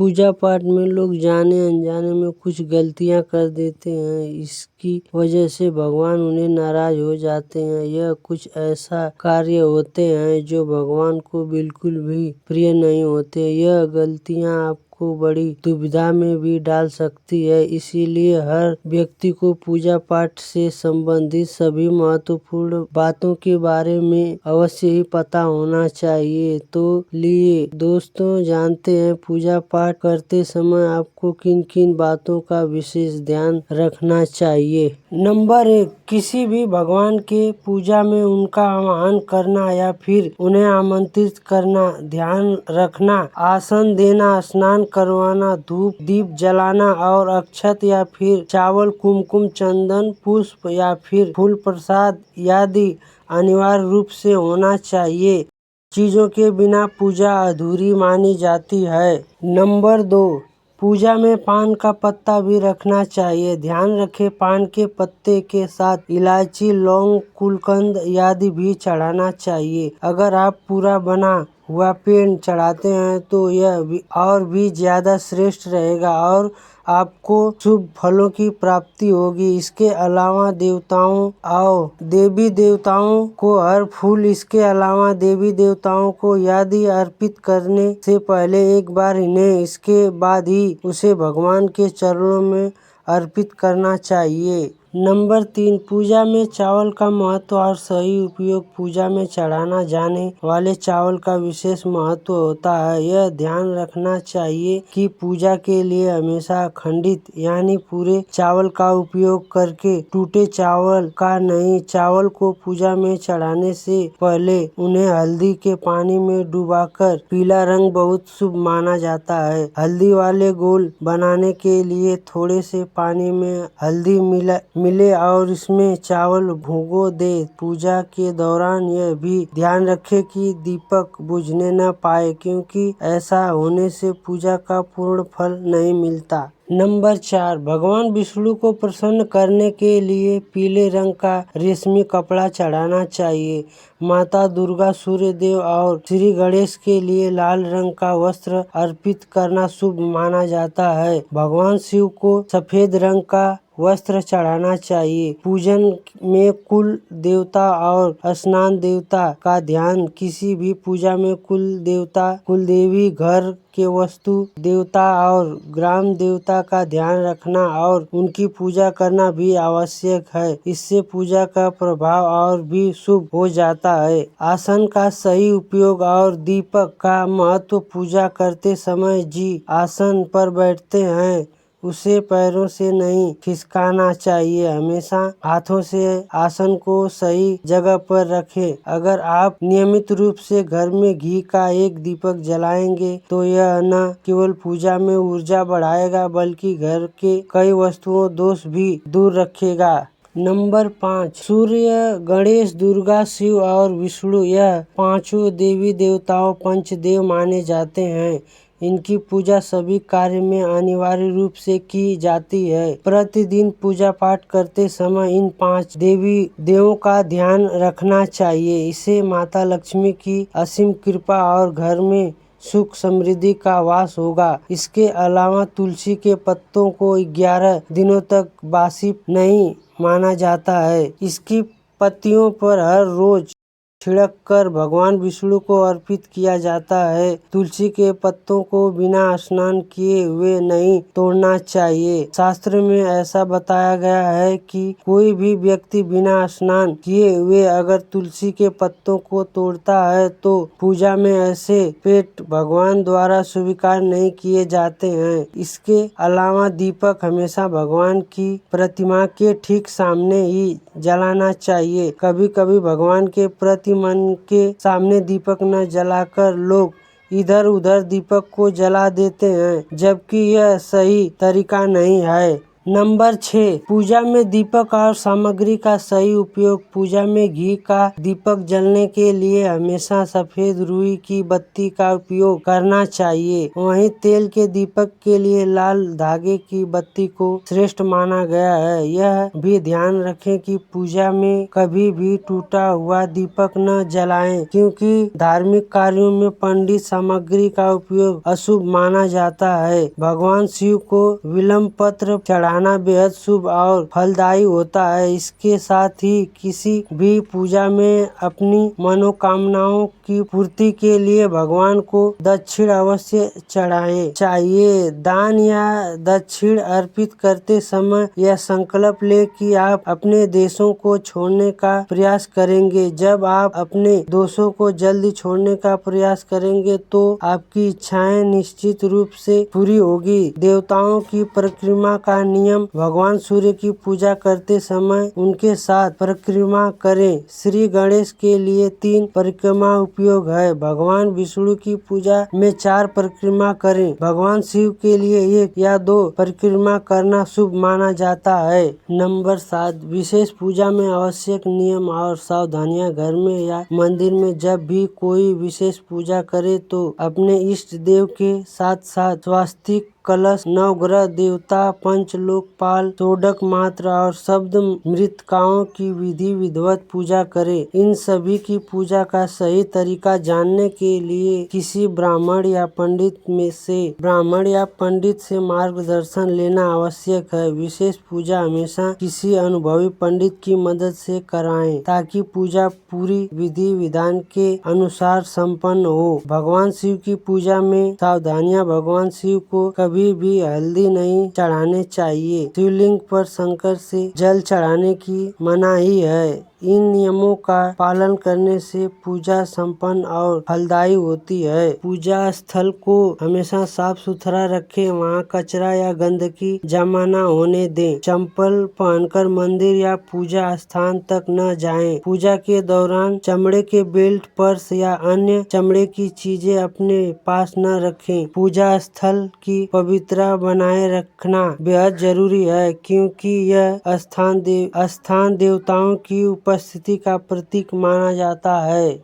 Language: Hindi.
पूजा पाठ में लोग जाने अनजाने में कुछ गलतियां कर देते हैं। इसकी वजह से भगवान उन्हें नाराज हो जाते हैं। यह कुछ ऐसा कार्य होते हैं जो भगवान को बिल्कुल भी प्रिय नहीं होते। यह गलतियां आपको बड़ी दुविधा में भी डाल सकती है। इसीलिए हर व्यक्ति को पूजा पाठ से संबंधित सभी महत्वपूर्ण बातों के बारे में अवश्य ही पता होना चाहिए। तो लिए दोस्तों, जानते हैं पूजा पाठ करते समय आपको किन किन बातों का विशेष ध्यान रखना चाहिए। नंबर 1, किसी भी भगवान के पूजा में उनका आह्वान करना या फिर उन्हें आमंत्रित करना, ध्यान रखना, आसन देना, स्नान करवाना, धूप दीप जलाना और अक्षत या फिर चावल, कुमकुम, चंदन, पुष्प या फिर फूल प्रसाद आदि अनिवार्य रूप से होना चाहिए। चीजों के बिना पूजा अधूरी मानी जाती है। नंबर 2, पूजा में पान का पत्ता भी रखना चाहिए। ध्यान रखें, पान के पत्ते के साथ इलायची, लौंग, गुलकंद आदि भी चढ़ाना चाहिए। अगर आप पूरा बना हुआ पेड़ चढ़ाते हैं तो यह और भी ज्यादा श्रेष्ठ रहेगा और आपको शुभ फलों की प्राप्ति होगी। इसके अलावा देवताओं और देवी देवताओं को हर फूल, इसके अलावा देवी देवताओं को आदि अर्पित करने से पहले एक बार इन्हें, इसके बाद ही उसे भगवान के चरणों में अर्पित करना चाहिए। नंबर 3, पूजा में चावल का महत्व और सही उपयोग। पूजा में चढ़ाना जाने वाले चावल का विशेष महत्व होता है। यह ध्यान रखना चाहिए कि पूजा के लिए हमेशा खंडित यानी पूरे चावल का उपयोग करके टूटे चावल का नहीं। चावल को पूजा में चढ़ाने से पहले उन्हें हल्दी के पानी में डुबाकर पीला रंग बहुत शुभ माना जाता है। हल्दी वाले गोल बनाने के लिए थोड़े से पानी में हल्दी मिले और इसमें चावल भिगो दे। पूजा के दौरान यह भी ध्यान रखें कि दीपक बुझने न पाए, क्योंकि ऐसा होने से पूजा का पूर्ण फल नहीं मिलता। नंबर 4, भगवान विष्णु को प्रसन्न करने के लिए पीले रंग का रेशमी कपड़ा चढ़ाना चाहिए। माता दुर्गा, सूर्य देव और श्री गणेश के लिए लाल रंग का वस्त्र अर्पित करना शुभ माना जाता है। भगवान शिव को सफेद रंग का वस्त्र चढ़ाना चाहिए। पूजन में कुल देवता और स्नान देवता का ध्यान। किसी भी पूजा में कुल देवता, कुल देवी, घर के वस्तु देवता और ग्राम देवता का ध्यान रखना और उनकी पूजा करना भी आवश्यक है। इससे पूजा का प्रभाव और भी शुभ हो जाता है। आसन का सही उपयोग और दीपक का महत्व। पूजा करते समय आसन पर बैठते हैं उसे पैरों से नहीं खिसकाना चाहिए। हमेशा हाथों से आसन को सही जगह पर रखें। अगर आप नियमित रूप से घर में घी का एक दीपक जलाएंगे तो यह न केवल पूजा में ऊर्जा बढ़ाएगा बल्कि घर के कई वस्तुओं दोष भी दूर रखेगा। नंबर 5, सूर्य, गणेश, दुर्गा, शिव और विष्णु, यह पांचों देवी देवताओं पंचदेव माने जाते हैं। इनकी पूजा सभी कार्य में अनिवार्य रूप से की जाती है। प्रतिदिन पूजा पाठ करते समय इन 5 देवी देवों का ध्यान रखना चाहिए। इससे माता लक्ष्मी की असीम कृपा और घर में सुख समृद्धि का वास होगा। इसके अलावा तुलसी के पत्तों को 11 दिनों तक बासी नहीं माना जाता है। इसकी पत्तियों पर हर रोज छिड़क कर भगवान विष्णु को अर्पित किया जाता है। तुलसी के पत्तों को बिना स्नान किए हुए नहीं तोड़ना चाहिए। शास्त्र में ऐसा बताया गया है कि कोई भी व्यक्ति बिना स्नान किए हुए अगर तुलसी के पत्तों को तोड़ता है तो पूजा में ऐसे पेट भगवान द्वारा स्वीकार नहीं किए जाते हैं। इसके अलावा दीपक हमेशा भगवान की प्रतिमा के ठीक सामने ही जलाना चाहिए। कभी कभी भगवान के प्रतिमा के सामने दीपक न जलाकर लोग इधर उधर दीपक को जला देते हैं, जबकि यह सही तरीका नहीं है। नंबर 6, पूजा में दीपक और सामग्री का सही उपयोग। पूजा में घी का दीपक जलने के लिए हमेशा सफेद रुई की बत्ती का उपयोग करना चाहिए। वहीं तेल के दीपक के लिए लाल धागे की बत्ती को श्रेष्ठ माना गया है। यह भी ध्यान रखें कि पूजा में कभी भी टूटा हुआ दीपक न जलाएं, क्योंकि धार्मिक कार्यों में पंडित सामग्री का उपयोग अशुभ माना जाता है। भगवान शिव को विल्व पत्र चढ़ाना बेहद शुभ और फलदायी होता है। इसके साथ ही किसी भी पूजा में अपनी मनोकामनाओं की पूर्ति के लिए भगवान को दक्षिण अवश्य चढ़ाए चाहिए। दान या दक्षिण अर्पित करते समय यह संकल्प ले कि आप अपने देशों को छोड़ने का प्रयास करेंगे। जब आप अपने दोषों को जल्दी छोड़ने का प्रयास करेंगे तो आपकी इच्छाएं निश्चित रूप से पूरी होगी। देवताओं की परिक्रमा का नियम। भगवान सूर्य की पूजा करते समय उनके साथ परिक्रमा करें। श्री गणेश के लिए 3 परिक्रमा उपयोग है। भगवान विष्णु की पूजा में 4 परिक्रमा करें। भगवान शिव के लिए 1 या 2 परिक्रमा करना शुभ माना जाता है। नंबर 7, विशेष पूजा में आवश्यक नियम और सावधानियां। घर में या मंदिर में जब भी कोई विशेष पूजा करे तो अपने इष्ट देव के साथ साथ स्वास्तिक, कलश, नवग्रह देवता, पंच लोकपाल, तोड़क मात्र और शब्द मृतकाओं की विधि विधिवत पूजा करें। इन सभी की पूजा का सही तरीका जानने के लिए किसी ब्राह्मण या पंडित से मार्गदर्शन लेना आवश्यक है। विशेष पूजा हमेशा किसी अनुभवी पंडित की मदद से कराएं ताकि पूजा पूरी विधि विधान के अनुसार संपन्न हो। भगवान शिव की पूजा में सावधानियां। भगवान शिव को कभी भी हल्दी नहीं चढ़ाने चाहिए। शिवलिंग पर शंकर से जल चढ़ाने की मनाही है। इन नियमों का पालन करने से पूजा संपन्न और फलदायी होती है। पूजा स्थल को हमेशा साफ सुथरा रखें। वहाँ कचरा या गंदगी जमा न होने दें। चंपल पहनकर मंदिर या पूजा स्थान तक न जाएं। पूजा के दौरान चमड़े के बेल्ट, पर्स या अन्य चमड़े की चीजें अपने पास न रखें। पूजा स्थल की पवित्रता बनाए रखना बेहद जरूरी है, क्योंकि यह स्थान देवताओं की उपस्थिति का प्रतीक माना जाता है।